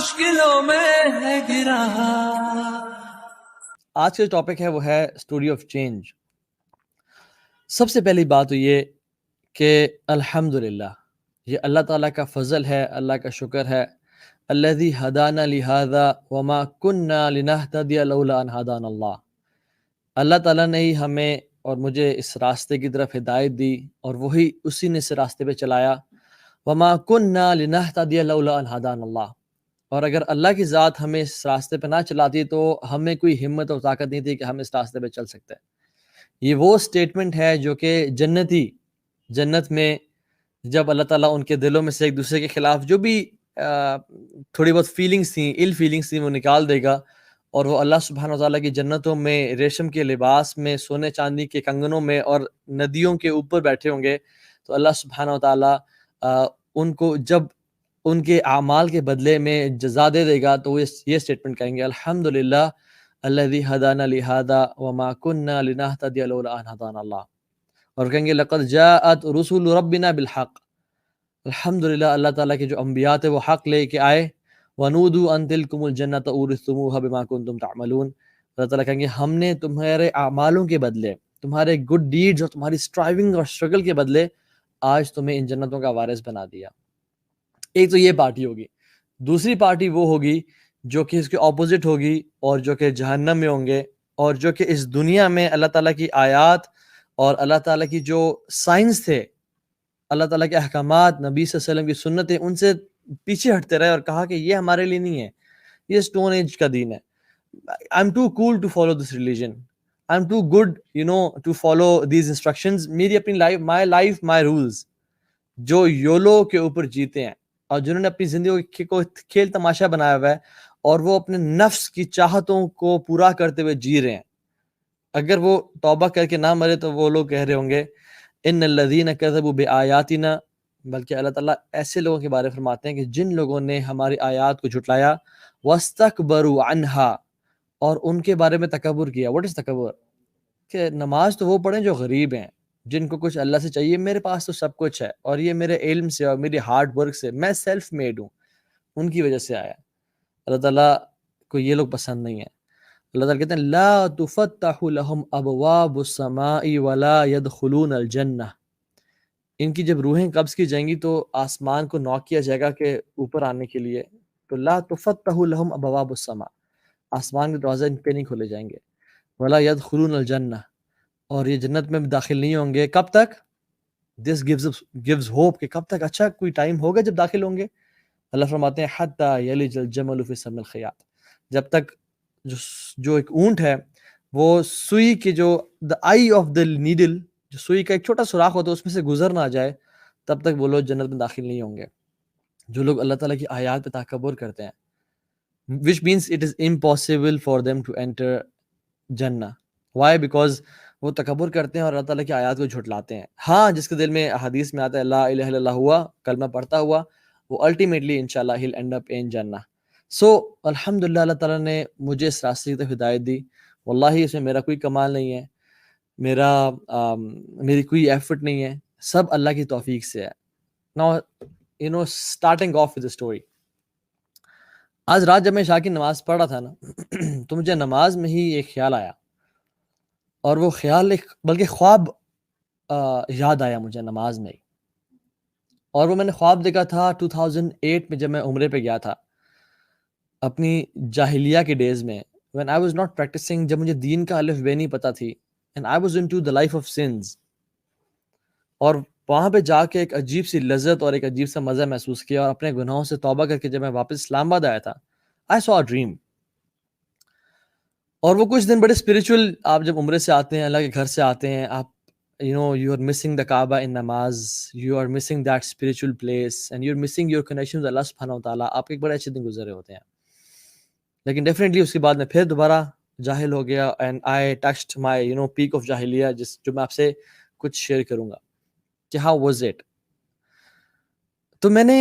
مشکلوں میں ہے گرا. آج کا جو ٹاپک ہے وہ ہے اسٹوری آف چینج. سب سے پہلی بات تو یہ کہ الحمدللہ یہ اللہ تعالیٰ کا فضل ہے، اللہ کا شکر ہے. الذی ہدانا لہذا وما کننا لنہتدی لولا ان ہدانا اللہ. اللہ تعالیٰ نے ہی ہمیں اور مجھے اس راستے کی طرف ہدایت دی اور وہی اسی نے اس راستے پہ چلایا. وما کننا لنہتدی لولا ان ہدانا اللہ. اور اگر اللہ کی ذات ہمیں اس راستے پہ نہ چلاتی تو ہمیں کوئی ہمت اور طاقت نہیں تھی کہ ہم اس راستے پہ چل سکتے. یہ وہ سٹیٹمنٹ ہے جو کہ جنت میں جب اللہ تعالیٰ ان کے دلوں میں سے ایک دوسرے کے خلاف جو بھی تھوڑی بہت فیلنگز تھیں، ایل فیلنگز تھیں، وہ نکال دے گا اور وہ اللہ سبحانہ وتعالیٰ کی جنتوں میں ریشم کے لباس میں، سونے چاندی کے کنگنوں میں اور ندیوں کے اوپر بیٹھے ہوں گے. تو اللہ سبحانہ وتعالیٰ ان کو جب ان کے اعمال کے بدلے میں جزا دے دے گا تو وہ یہ سٹیٹمنٹ کہیں گے الحمدللہ الذی ہدانا لہذا وما کننا لنہتدی لولا ان ہدانا اللہ. اور کہیں گے لقد جاءت رسول ربنا بالحق. الحمدللہ اللہ تعالیٰ کے جو انبیاء تھے وہ حق لے کے آئے. ونودوا ان تلکم الجنۃ اورثتموها بما کنتم تعملون. اللہ تعالیٰ کہیں گے ہم نے تمہارے اعمالوں کے بدلے، تمہارے گڈ ڈیڈز اور تمہاری اسٹرائیونگ اور اسٹرگل کے بدلے آج تمہیں ان جنتوں کا وارث بنا دیا. ایک تو یہ پارٹی ہوگی. دوسری پارٹی وہ ہوگی جو کہ اس کے اپوزٹ ہوگی اور جو کہ جہنم میں ہوں گے اور جو کہ اس دنیا میں اللہ تعالیٰ کی آیات اور اللہ تعالیٰ کی جو سائنس تھے، اللہ تعالیٰ کے احکامات، نبی صلی اللہ علیہ وسلم کی سنتیں، ان سے پیچھے ہٹتے رہے اور کہا کہ یہ ہمارے لیے نہیں ہے، یہ اسٹون ایج کا دین ہے. I'm too cool to follow this religion. I'm too good, to follow these instructions. میری اپنی لائف my rules. جو یولو کے اوپر جیتے ہیں اور جنہوں نے اپنی زندگی کو کھیل تماشا بنایا ہوا ہے اور وہ اپنے نفس کی چاہتوں کو پورا کرتے ہوئے جی رہے ہیں، اگر وہ توبہ کر کے نہ مرے تو وہ لوگ کہہ رہے ہوں گے ان الذین کذبوا بآیاتنا. بلکہ اللہ تعالیٰ ایسے لوگوں کے بارے میں فرماتے ہیں کہ جن لوگوں نے ہماری آیات کو جھٹلایا، واستکبروا عنہا، اور ان کے بارے میں تکبر کیا. واٹ از تکبر؟ کہ نماز تو وہ پڑھیں جو غریب ہیں، جن کو کچھ اللہ سے چاہیے. میرے پاس تو سب کچھ ہے اور یہ میرے علم سے اور میری ہارڈ ورک سے، میں سیلف میڈ ہوں، ان کی وجہ سے آیا. اللہ تعالیٰ کو یہ لوگ پسند نہیں ہیں. اللہ تعالیٰ کہتے ہیں لا تفتح لهم ابواب السماء ولا يدخلون الجنہ. ان کی جب روحیں قبض کی جائیں گی تو آسمان کو نوک کیا جائے گا کہ اوپر آنے کے لیے. تو لا تفتح لهم ابواب السماء، آسمان کے دروازے ان پہ نہیں کھولے جائیں گے. ولا يدخلون الجنہ، اور یہ جنت میں داخل نہیں ہوں گے. کب تک؟ دس gives hope کہ کب تک؟ اچھا کوئی ٹائم ہوگا جب داخل ہوں گے. اللہ فرماتے ہیں حتی یلج الجمل فی سم الخیاط. جب تک جو ایک اونٹ ہے وہ سوئی کے جو the eye of the needle، جو سوئی کا ایک چھوٹا سوراخ ہوتا ہے اس میں سے گزر نہ جائے، تب تک وہ لوگ جنت میں داخل نہیں ہوں گے. جو لوگ اللہ تعالیٰ کی آیات پہ تکبر کرتے ہیں، which means it is impossible for them to enter جنہ. why؟ because وہ تکبر کرتے ہیں اور اللہ تعالیٰ کی آیات کو جھٹلاتے ہیں. ہاں جس کے دل میں حدیث میں آتا ہے لا الہ الا اللہ ہوا، کلمہ پڑھتا ہوا، وہ الٹیمیٹلی انشاءاللہ he'll end up in جنہ. سو الحمدللہ اللہ تعالیٰ نے مجھے اس راستے کی طرف ہدایت دی. واللہ اس میں میرا کوئی کمال نہیں ہے، میری کوئی ایفرٹ نہیں ہے، سب اللہ کی توفیق سے ہے. Now starting off with the story. آج رات جب میں عشاء کی نماز پڑھ رہا تھا نا تو مجھے نماز میں ہی ایک خیال آیا، اور وہ خیال بلکہ خواب یاد آیا مجھے نماز میں ہی. اور وہ میں نے خواب دیکھا تھا 2008 میں جب میں عمرے پہ گیا تھا اپنی جاہلیہ کے ڈیز میں، when I was not practicing، جب مجھے دین کا الف بے نہیں پتہ تھی، and I was into the life of sins. اور وہاں پہ جا کے ایک عجیب سی لذت اور ایک عجیب سا مزہ محسوس کیا، اور اپنے گناہوں سے توبہ کر کے جب میں واپس اسلام آباد آیا تھا I saw a dream. اور وہ کچھ دن بڑے اسپریچول، آپ جب عمرے سے آتے ہیں، اللہ کے گھر سے آتے ہیں، آپ you are missing the Kaaba in namaz, you are missing that spiritual place and you're missing your connection with Allah subhanahu wa ta'ala. آپ کے ایک بڑے اچھے دن گزرے ہوتے ہیں. لیکن ڈیفینیٹلی اس کے بعد میں پھر دوبارہ جاہل ہو گیا and I touched my peak of جاہلیہ، جو میں آپ سے کچھ شیئر کروں گا کہ how was it. تو میں نے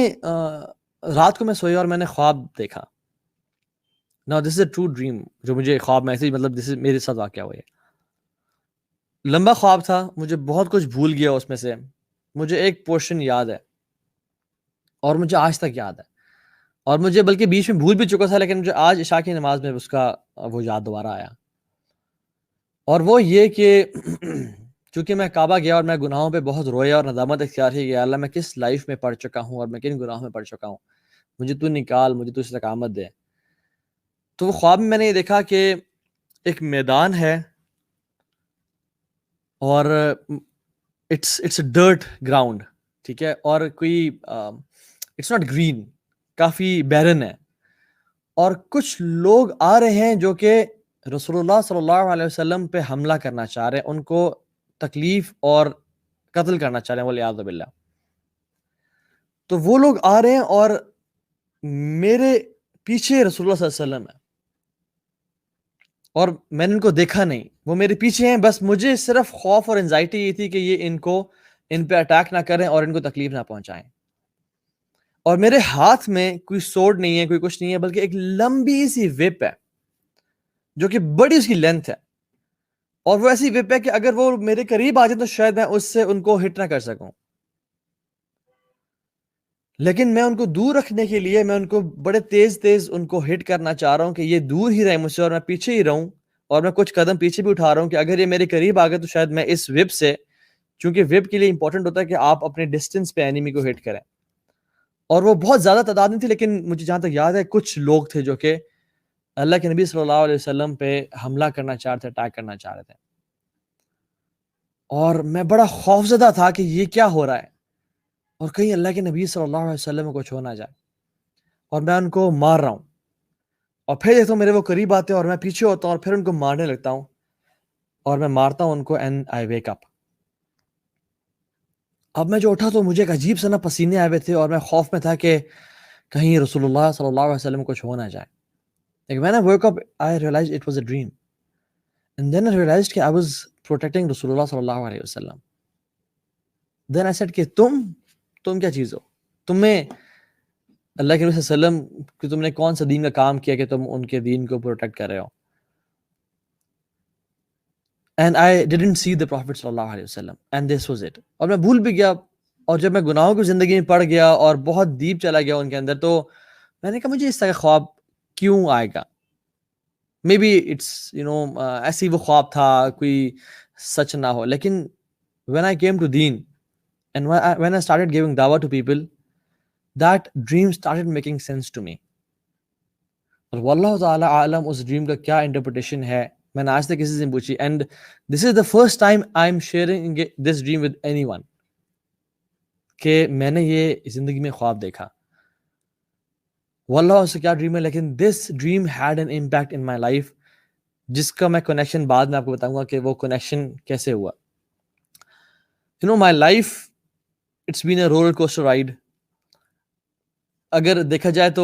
رات کو میں سویا اور میں نے خواب دیکھا. Now this is a true dream، جو مجھے خواب میں ایسے مطلب میرے ساتھ واقعہ ہوا ہے. لمبا خواب تھا، مجھے بہت کچھ بھول گیا اس میں سے، مجھے ایک پورشن یاد ہے اور مجھے آج تک یاد ہے. اور مجھے بلکہ بیچ میں بھول بھی چکا تھا، لیکن مجھے آج عشاء کی نماز میں اس کا وہ یاد دوبارہ آیا، اور وہ یہ کہ چونکہ میں کعبہ گیا اور میں گناہوں پہ بہت رویا اور ندامت اختیار کی کہ اللہ میں کس لائف میں پڑ چکا ہوں اور میں کن گناہوں میں پڑ چکا ہوں، مجھے تو نکال، مجھے تو استقامت دے. تو وہ خواب میں میں نے یہ دیکھا کہ ایک میدان ہے اور اٹس ڈرٹ گراؤنڈ، ٹھیک ہے، اور کوئی اٹس ناٹ گرین، کافی بیرن ہے، اور کچھ لوگ آ رہے ہیں جو کہ رسول اللہ صلی اللہ علیہ وسلم پہ حملہ کرنا چاہ رہے ہیں، ان کو تکلیف اور قتل کرنا چاہ رہے ہیں، والعیاذ باللہ. تو وہ لوگ آ رہے ہیں اور میرے پیچھے رسول اللہ صلی اللہ علیہ وسلم ہے، اور میں نے ان کو دیکھا نہیں، وہ میرے پیچھے ہیں، بس مجھے صرف خوف اور انزائٹی یہ تھی کہ یہ ان پہ اٹیک نہ کریں اور ان کو تکلیف نہ پہنچائیں. اور میرے ہاتھ میں کوئی سورڈ نہیں ہے، کوئی کچھ نہیں ہے، بلکہ ایک لمبی سی وپ ہے جو کہ بڑی اس کی لینتھ ہے، اور وہ ایسی وپ ہے کہ اگر وہ میرے قریب آ جائے تو شاید میں اس سے ان کو ہٹ نہ کر سکوں، لیکن میں ان کو دور رکھنے کے لیے میں ان کو بڑے تیز ان کو ہٹ کرنا چاہ رہا ہوں کہ یہ دور ہی رہے مجھ سے اور میں پیچھے ہی رہوں، اور میں کچھ قدم پیچھے بھی اٹھا رہا ہوں کہ اگر یہ میرے قریب آ گئے تو شاید میں اس وپ سے، چونکہ وپ کے لیے امپورٹنٹ ہوتا ہے کہ آپ اپنے ڈسٹینس پہ اینیمی کو ہٹ کریں. اور وہ بہت زیادہ تعداد میں تھی، لیکن مجھے جہاں تک یاد ہے کچھ لوگ تھے جو کہ اللہ کے نبی صلی اللہ علیہ وسلم پہ حملہ کرنا چاہ رہے تھے، اٹیک کرنا چاہ رہے تھے، اور میں بڑا خوفزدہ تھا کہ یہ کیا ہو رہا ہے اور کہیں اللہ کے نبی صلی اللہ علیہ وسلم کو کچھ ہو نہ جائے، اور میں ان کو مار رہا ہوں، اور پھر دیکھتا ہوں میرے وہ قریب آتے ہیں اور میں پیچھے ہوتا ہوں اور پھر ان کو مارنے لگتا ہوں اور میں مارتا ہوں ان کو، اینڈ آئی ویک اپ. اب میں جو اٹھا تو مجھے ایک عجیب سا نا پسینے آئے ہوئے تھے اور میں خوف میں تھا کہ کہیں رسول اللہ صلی اللہ علیہ وسلم کو کچھ ہو نہ جائے. لیکن when I woke up I realized it was a dream, and then I realized کہ I was protecting رسول اللہ صلی اللہ علیہ وسلم. Then I said کہ تم کیا چیز ہو، تمہیں اللہ کے نبی صلی اللہ علیہ وسلم کہ تم نے کون سا دین کا کام کیا کہ تم ان کے دین کو پروٹیکٹ کر رہے ہو. And I didn't see the Prophet صلی اللہ علیہ وسلم and this was it. اور میں بھول بھی گیا، اور جب میں گناہوں کی زندگی میں پڑ گیا اور بہت ڈیپ چلا گیا ان کے اندر، تو میں نے کہا مجھے اس طرح کا خواب کیوں آئے گا. مے بی اٹس ایسی وہ خواب تھا، کوئی سچ نہ ہو. لیکن when I came to deen and when I started giving dawah to people, that dream started making sense to me. اور واللہ تعالی عالم اس ڈریم کا کیا انٹرپریٹیشن ہے، میں نے آج تک کسی سے پوچھی. And this is the first time I am sharing this dream with any one کہ میں نے یہ زندگی میں خواب دیکھا. واللہ اس سے کیا ڈریم ہے، لیکن this dream had an impact in my life, جس کا میں کنیکشن بعد میں آپ کو بتاؤں گا کہ وہ کنیکشن کیسے ہوا. My life it's been a roller coaster ride. اگر دیکھا جائے تو